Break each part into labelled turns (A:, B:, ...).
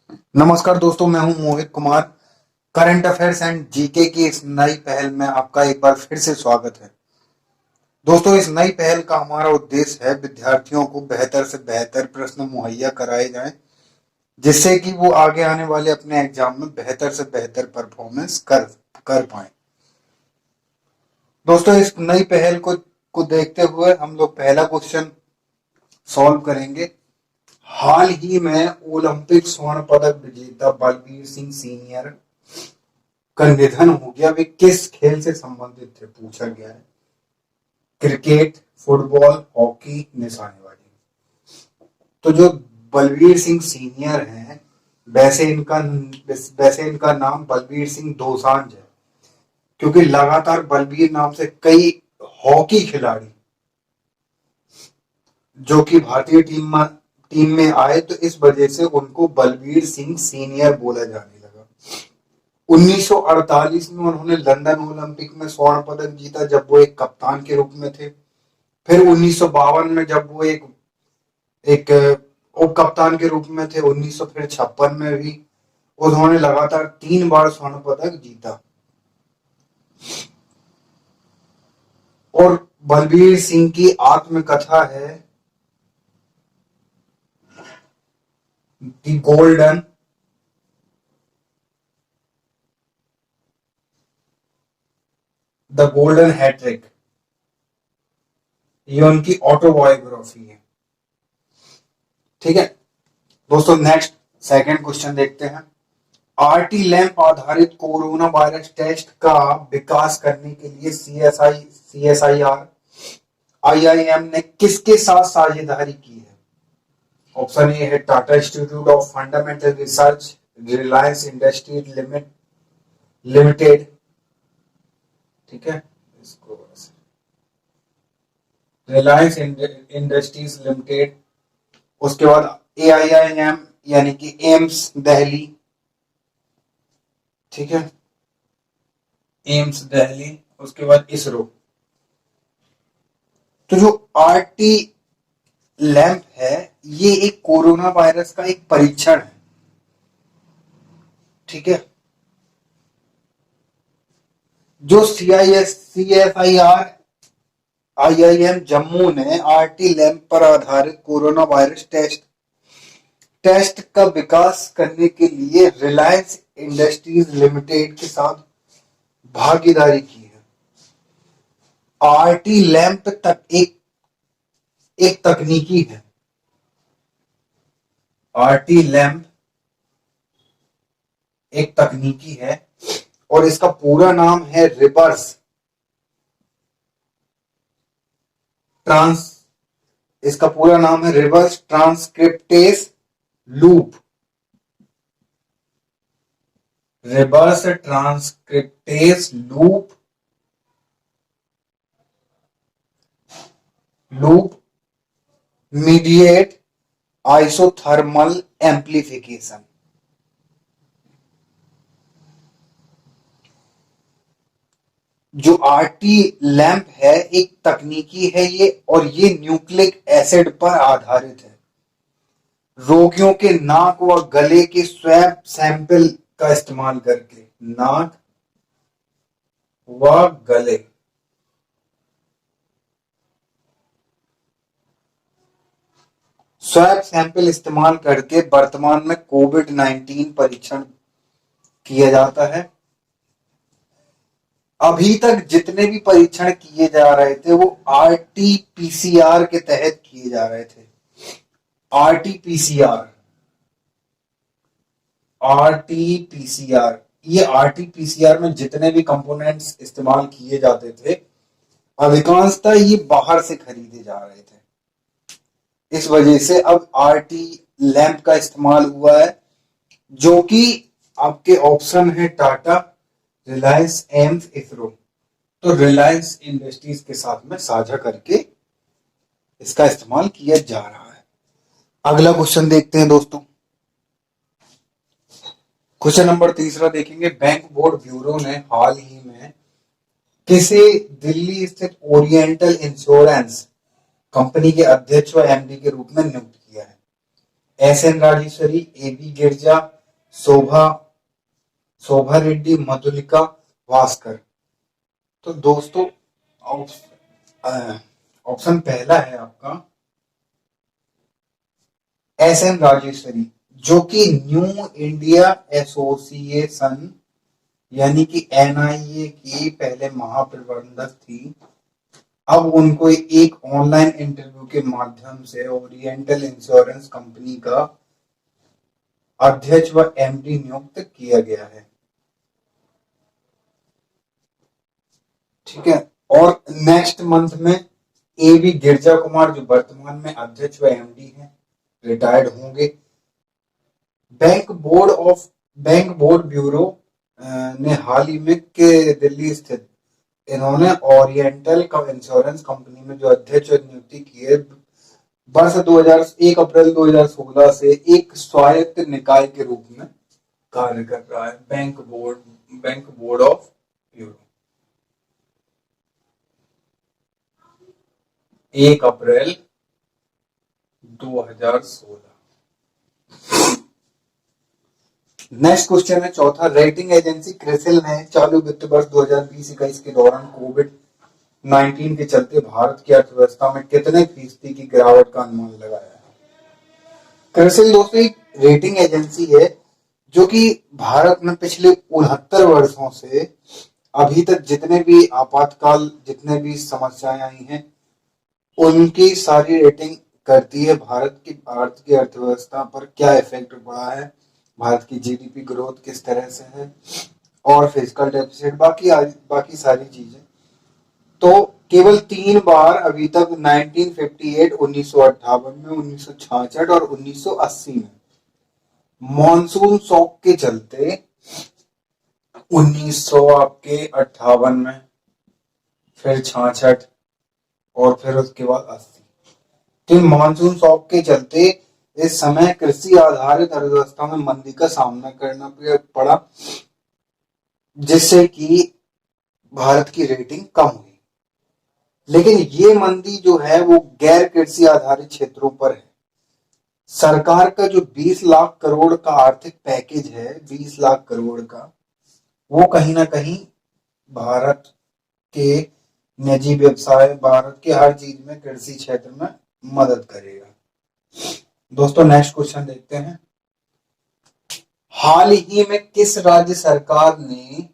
A: नमस्कार दोस्तों, मैं हूं Mohit Kumar. Current affairs and GK की इस नई पहल में आपका एक बार फिर से स्वागत है। दोस्तों, इस नई पहल का हमारा उद्देश्य है विद्यार्थियों को बेहतर से बेहतर प्रश्न मुहैया कराए जाएं, जिससे कि वो आगे आने वाले अपने एग्जाम में बेहतर से बेहतर परफॉर्मेंस कर पाए। दोस्तों, इस नई पहल को देखते हुए हम लोग पहला क्वेश्चन सॉल्व करेंगे। हाल ही में ओलंपिक स्वर्ण पदक विजेता बलबीर सिंह सीनियर का निधन हो गया। वे किस खेल से संबंधित थे, पूछा गया है। क्रिकेट, फुटबॉल, हॉकी, निशानेबाजी। तो जो बलबीर सिंह सीनियर हैं, वैसे इनका नाम बलबीर सिंह दोसांझ है, क्योंकि लगातार बलबीर नाम से कई हॉकी खिलाड़ी जो कि भारतीय टीम में आए, तो इस वजह से उनको बलबीर सिंह सीनियर बोला जाने लगा। 1948 में उन्होंने लंदन ओलंपिक में स्वर्ण पदक जीता, जब वो एक कप्तान के रूप में थे। फिर 1952 में जब वो एक एक उप कप्तान के रूप में थे। 1956 में भी उन्होंने लगातार 3 बार स्वर्ण पदक जीता। और बलबीर सिंह की आत्मकथा है the golden the golden hattrick. ये उनकी ऑटोबायोग्राफी है। ठीक है दोस्तों, नेक्स्ट सेकंड क्वेश्चन देखते हैं। आरटी लैंप आधारित कोरोना वायरस टेस्ट का विकास करने के लिए सीएसआईआर आईआईएम ने किसके साथ साझेदारी की है? ऑप्शन ए है Tata institute of fundamental research, Reliance industries limited. ठीक है, इसको रिलायंस इंडस्ट्रीज लिमिटेड। उसके बाद एआईआईएम यानी कि एम्स दिल्ली। ठीक है, एम्स दिल्ली। उसके बाद इसरो। तो जो आरटी लैंप है, ये एक कोरोना वायरस का एक परीक्षण है। ठीक है, जो सीएसआईआर आईआईएम जम्मू ने आरटी लैंप पर आधारित कोरोना वायरस टेस्ट का विकास करने के लिए रिलायंस इंडस्ट्रीज लिमिटेड के साथ भागीदारी की है। आरटी लैंप तक एक तकनीकी है। आरटी लैंप एक तकनीकी है और इसका पूरा नाम है ट्रांस इसका पूरा नाम है reverse transcriptase loop. Reverse transcriptase loop mediate isothermal amplification. जो आरटी लैंप है एक तकनीकी है ये, और ये न्यूक्लिक एसिड पर आधारित है। रोगियों के नाक व गले के स्वैब सैंपल का इस्तेमाल करके, नाक व गले स्वैब सैंपल इस्तेमाल करके वर्तमान में कोविड-19 परीक्षण किया जाता है। अभी तक जितने भी परीक्षण किए जा रहे थे वो आरटी-पीसीआर के तहत किए जा रहे थे। आरटी-पीसीआर ये आरटी-पीसीआर में जितने भी कंपोनेंट्स इस्तेमाल किए जाते थे, अधिकांशतः ये बाहर से खरीदे जा रहे थे। इस वजह से अब आरटी लैंप का इस्तेमाल हुआ है, जो कि आपके ऑप्शन है टाटा, रिलायंस, एम्स, इसरो। तो रिलायंस इंडस्ट्रीज के साथ में साझा करके इसका इस्तेमाल किया जा रहा है। अगला क्वेश्चन देखते हैं दोस्तों। क्वेश्चन नंबर तीसरा देखेंगे। बैंक बोर्ड ब्यूरो ने हाल ही में किसे दिल्ली स्थित ओरिएंटल इंश्योरेंस कंपनी के अध्यक्ष व एमडी के रूप में नियुक्त किया है? S N Rajeshwari, A B Girija, Shobha Shobha Reddy, Madhulika Vaskar. तो दोस्तों ऑप्शन पहला है आपका एस एन राजेश्वरी, जो कि न्यू इंडिया एसोसिएशन यानी कि एनआईए की पहले महाप्रबंधक थी। अब उनको एक ऑनलाइन इंटरव्यू के माध्यम से ओरिएंटल इंश्योरेंस कंपनी का अध्यक्ष व एमडी नियुक्त किया गया है। ठीक है। और नेक्स्ट मंथ में एवी गिरजा कुमार, जो वर्तमान में अध्यक्ष व एमडी हैं, रिटायर्ड होंगे। बैंक बोर्ड ब्यूरो ने हाल ही में के दिल्ली स्थित इन्होंने ओरिएंटल का इंश्योरेंस कंपनी में जो अध्यक्ष नियुक्ति की है, वर्ष 1 अप्रैल 2016 से एक स्वायत्त निकाय के रूप में कार्य कर रहा है, bank board of bureau. 1 April 2016। Next question है चौथा। रेटिंग एजेंसी क्रिसिल ने चालू वित्त वर्ष 2020-21 के दौरान कोविड-19 के चलते भारत की अर्थव्यवस्था में कितने फीसदी की गिरावट का अनुमान लगाया है? क्रिसिल दोस्तों एक रेटिंग एजेंसी है जो कि भारत में पिछले 69 वर्षों से अभी तक जितने भी आपातकाल, जितने भी समस्याएं आई हैं, उनकी सारी रेटिंग करती है। भारत की अर्थव्यवस्था पर क्या इफेक्ट पड़ा है, भारत की जीडीपी ग्रोथ किस तरह से है, और फिजिकल डेफिसिट, बाकी सारी चीजें। तो केवल 3 बार अभी तक 1958, 1958 में, 1966 और 1980 में मॉनसून शॉक के चलते 1958 में, फिर 66 और फिर उसके बाद 80। तो मॉनसून शॉक के चलते इस समय कृषि आधारित अर्थव्यवस्था में मंदी का सामना करना पड़ा, जिससे कि भारत की रेटिंग कम हुई। लेकिन ये मंदी जो है वो गैर कृषि आधारित क्षेत्रों पर है। सरकार का जो 20 लाख करोड़ का आर्थिक पैकेज है, 20 लाख करोड़ का, वो कहीं ना कहीं भारत के निजी व्यवसाय, भारत के हर चीज में, कृषि क्षेत्र में मदद करेगा। दोस्तों नेक्स्ट क्वेश्चन देखते हैं। हाल ही में किस राज्य सरकार ने,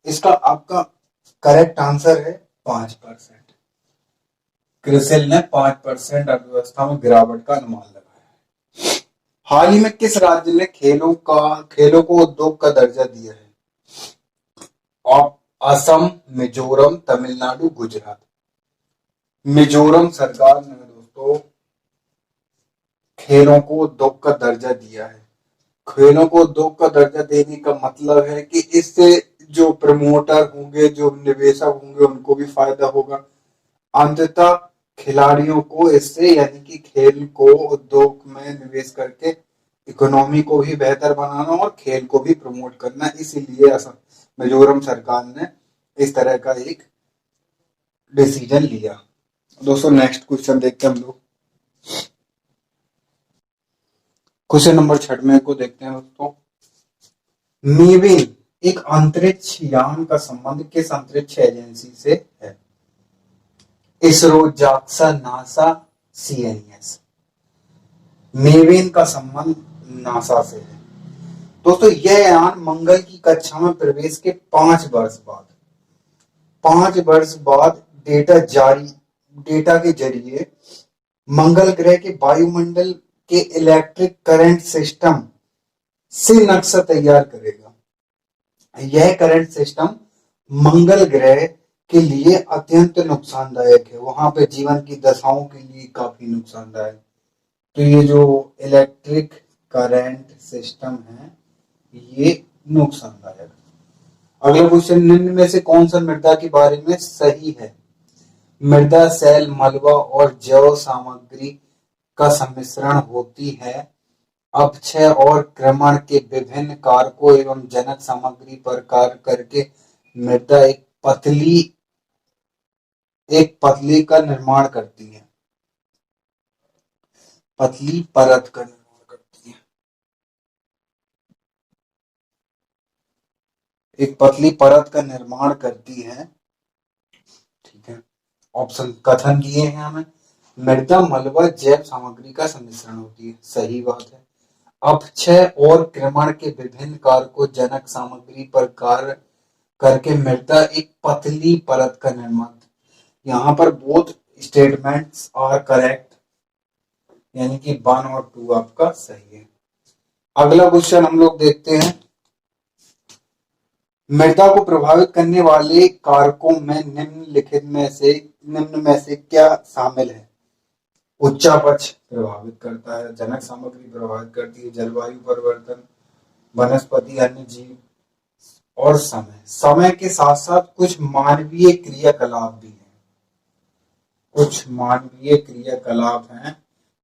A: इसका आपका करेक्ट आंसर है 5%। क्रिसिल ने 5% अर्थव्यवस्था में गिरावट का अनुमान लगाया है। हाल ही में किस राज्य ने खेलों को उद्योग का दर्जा दिया है? असम, मिजोरम, तमिलनाडु, गुजरात। मिजोरम सरकार ने दोस्तों खेलों को उद्योग का दर्जा दिया है। खेलों को उद्योग का दर्जा देने का मतलब है कि इससे जो प्रमोटर होंगे, जो निवेशक होंगे, उनको भी फायदा होगा। अंततः खिलाड़ियों को इससे, यानी कि खेल को उद्योग में निवेश करके इकोनॉमी को भी बेहतर बनाना और खेल को भी प्रमोट करना, इसीलिए असम मिजोरम सरकार ने इस तरह का एक डिसीजन लिया। दोस्तों नेक्स्ट क्वेश्चन देखते हैं हम लोग। क्वेश्चन नंबर 6 को देखते हैं दोस्तों। मेविन एक अंतरिक्ष यान का संबंध किस अंतरिक्ष एजेंसी से है? ISRO, JAXA, NASA, CNS. Maven का संबंध नासा से है। दोस्तों यह यान मंगल की कक्षा में प्रवेश के 5 वर्ष बाद डेटा के जरिए मंगल ग्रह के वायुमंडल के इलेक्ट्रिक करंट सिस्टम से नक्शा तैयार करेगा। यह करंट सिस्टम मंगल ग्रह के लिए अत्यंत नुकसानदायक है, वहां पे जीवन की दशाओं के लिए काफी नुकसानदायक। तो ये जो इलेक्ट्रिक करंट सिस्टम है ये नुकसानदायक। अगला क्वेश्चन, निम्न में से कौन सा मृदा के बारे में सही है? मृदा सेल, मलबा और जैव सामग्री का सम्मिश्रण होती है। अपक्षय और क्रमण के विभिन्न कारकों एवं जनक सामग्री पर कार्य करके मृदा एक पतली का निर्माण करती है, पतली परत का निर्माण करती है। एक पतली परत का निर्माण करती है। ठीक है, ऑप्शन कथन दिए हैं हमें। मृदा मलबा जैव सामग्री का सम्मिश्रण होती है, सही बात है। अपक्षय और क्रमण के विभिन्न कारकों जनक सामग्री पर कार्य करके मृदा एक पतली परत का निर्माण। यहाँ पर बोथ स्टेटमेंट्स आर करेक्ट, यानी कि 1 और 2 आपका सही है। अगला क्वेश्चन हम लोग देखते हैं। मृदा को प्रभावित करने वाले कारकों में निम्न में से क्या शामिल है? उच्चापच प्रभावित करता है, जनक सामग्री प्रभावित करती है, जलवायु परिवर्तन, वनस्पति, अन्य जीव और समय। समय के साथ साथ कुछ मानवीय क्रियाकलाप भी हैं, कुछ मानवीय क्रियाकलाप हैं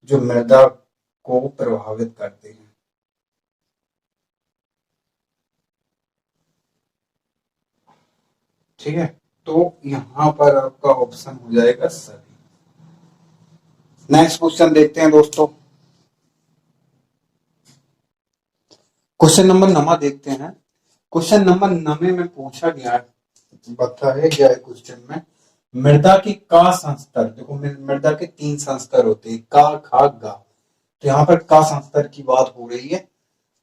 A: जो मृदा को प्रभावित करते हैं। ठीक है, तो यहां पर आपका ऑप्शन हो जाएगा सभी। नेक्स्ट क्वेश्चन देखते हैं दोस्तों। क्वेश्चन नंबर 9 देखते हैं। क्वेश्चन नंबर 9 में पूछा गया बताया गया है क्वेश्चन में, मृदा के का संस्तर। देखो मृदा के 3 संस्तर होते हैं, का, खा, गा। तो यहाँ पर का संस्तर की बात हो रही है।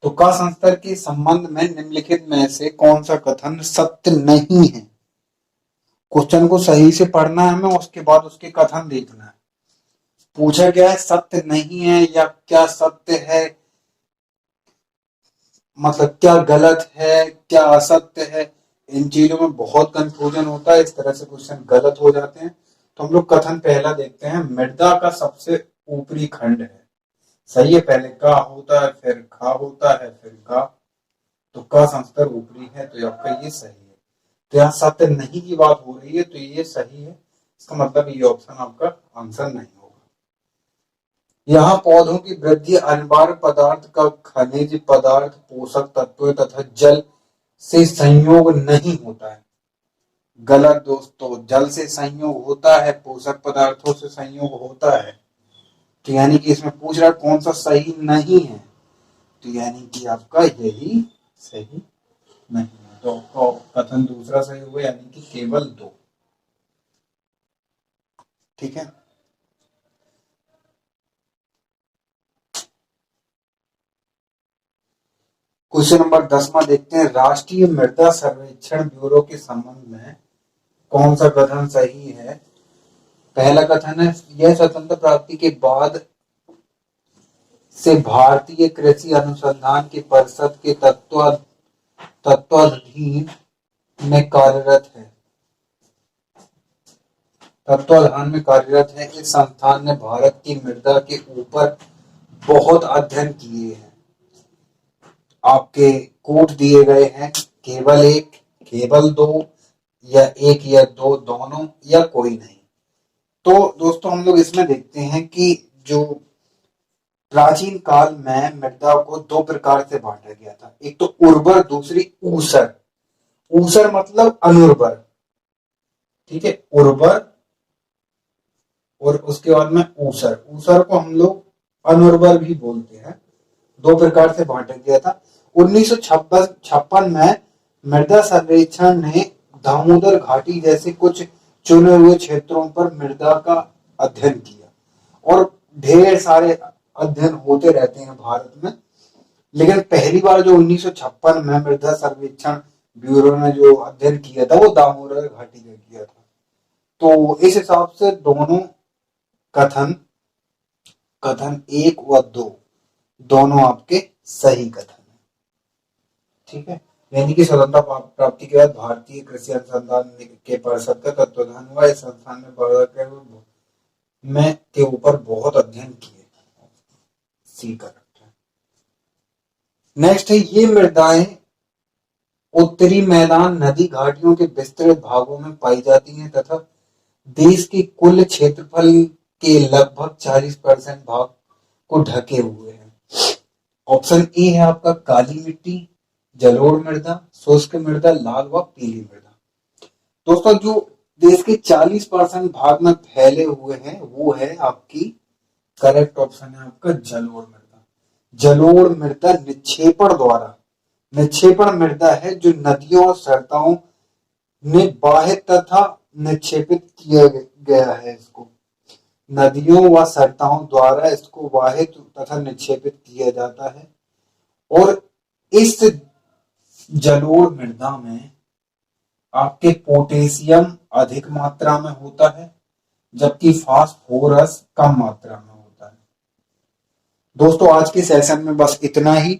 A: तो का संस्तर के संबंध में निम्नलिखित में से कौन सा कथन सत्य नहीं है? क्वेश्चन को सही से पढ़ना है हमें, उसके बाद उसके कथन देखना है। पूछा गया है सत्य नहीं है या क्या सत्य है, मतलब क्या गलत है, क्या असत्य है। इन चीजों में बहुत कंफ्यूजन होता है, इस तरह से क्वेश्चन गलत हो जाते हैं। तो हम लोग कथन पहला देखते हैं। मृदा का सबसे ऊपरी खंड है, सही है। पहले का होता है, फिर खा होता है, फिर गा। तो का संस्तर ऊपरी है, तो आपका ये सही है। तो यहाँ सत्य नहीं की बात हो रही है, तो ये सही है। इसका मतलब ये ऑप्शन आपका आंसर नहीं होगा। यहाँ पौधों की वृद्धि अनिवार्य पदार्थ का खनिज पदार्थ, पोषक तत्व तथा जल से संयोग नहीं होता है। गलत दोस्तों, जल से संयोग होता है, पोषक पदार्थों से संयोग होता है। तो यानी कि इसमें पूछ रहा कौन सा सही नहीं है, तो यानी कि आपका यही सही नहीं है। तो आपका कथन दूसरा सही होगा, यानी कि केवल 2। ठीक है, क्वेश्चन नंबर 10 देखते हैं। राष्ट्रीय मृदा सर्वेक्षण ब्यूरो के संबंध में कौन सा कथन सही है? पहला कथन है, यह स्वतंत्र प्राप्ति के बाद से भारतीय कृषि अनुसंधान की परिषद के तत्वाधीन में कार्यरत है। तत्वाधान में कार्यरत है। इस संस्थान ने भारत की मृदा के ऊपर बहुत अध्ययन किए हैं। आपके कोट दिए गए हैं, केवल 1, केवल 2 या 1 या 2 दोनों या कोई नहीं। तो दोस्तों हम लोग इसमें देखते हैं कि जो प्राचीन काल में मृदा को 2 प्रकार से बांटा गया था। एक तो उर्वर, दूसरी ऊसर। ऊसर मतलब अनुर्वर, ठीक है, उर्वर और उसके बाद में ऊसर। ऊसर को हम लोग अनुर्वर भी बोलते हैं। 2 प्रकार से बांटा गया था। 1956 में मृदा सर्वेक्षण ने दामोदर घाटी जैसे कुछ चुने हुए क्षेत्रों पर मृदा का अध्ययन किया, और ढेर सारे अध्ययन होते रहते हैं भारत में। लेकिन पहली बार जो 1956 में मृदा सर्वेक्षण ब्यूरो ने जो अध्ययन किया था, वो दामोदर घाटी का किया था। तो इस हिसाब से दोनों कथन, कथन 1 व 2 दोनों आपके सही कथन है। ठीक है, यानी कि स्वतंत्रता प्राप्ति के बाद भारतीय कृषि अनुसंधान के परिषद का तत्वाधान हुआ। इस संस्थान में भारत में के ऊपर बहुत अध्ययन किए। सी करेक्ट है। नेक्स्ट है, ये मृदाएं उत्तरी मैदान नदी घाटियों के विस्तृत भागों में पाई जाती हैं तथा देश के कुल क्षेत्रफल के लगभग 40% भाग को ढके हुए हैं। ऑप्शन ए है आपका काली मिट्टी, जलोढ़ मृदा, शुष्क मृदा, लाल व पीली मृदा। दोस्तों जो देश के 40% भाग में फैले हुए हैं वो है आपकी करेक्ट ऑप्शन है आपका जलोढ़ मृदा। जलोढ़ मृदा निक्षेपण द्वारा निक्षेपण मृदा है जो नदियों और सरिताओं में बाहित तथा निक्षेपित किया गया है। इसको नदियों व सरिताओं द्वारा इसको वाहित तथा निक्षेपित किया जाता है। और इस जलोढ़ मृदा में आपके पोटेशियम अधिक मात्रा में होता है, जबकि फास्फोरस कम मात्रा में होता है। दोस्तों आज के सेशन में बस इतना ही।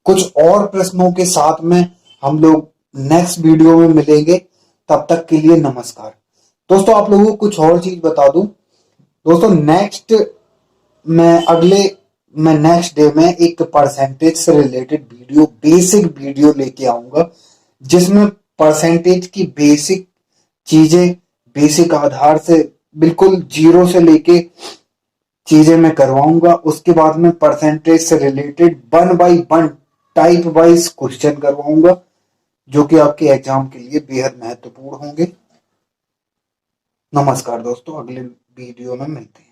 A: कुछ और प्रश्नों के साथ में हम लोग नेक्स्ट वीडियो में मिलेंगे। तब तक के लिए नमस्कार। दोस्तों आप लोगों को कुछ और चीज बता दूं। दोस्तों मैं नेक्स्ट डे में एक परसेंटेज से रिलेटेड वीडियो, बेसिक वीडियो लेके आऊंगा, जिसमें परसेंटेज की बेसिक चीजें, बेसिक आधार से बिल्कुल जीरो से लेके चीजें मैं करवाऊंगा। उसके बाद में परसेंटेज से related 1 by 1 type wise question करवाऊंगा, जो कि आपके एग्जाम के लिए बेहद महत्वपूर्ण होंगे। नमस्कार दोस्तों, अगले वीडियो में मिलते हैं।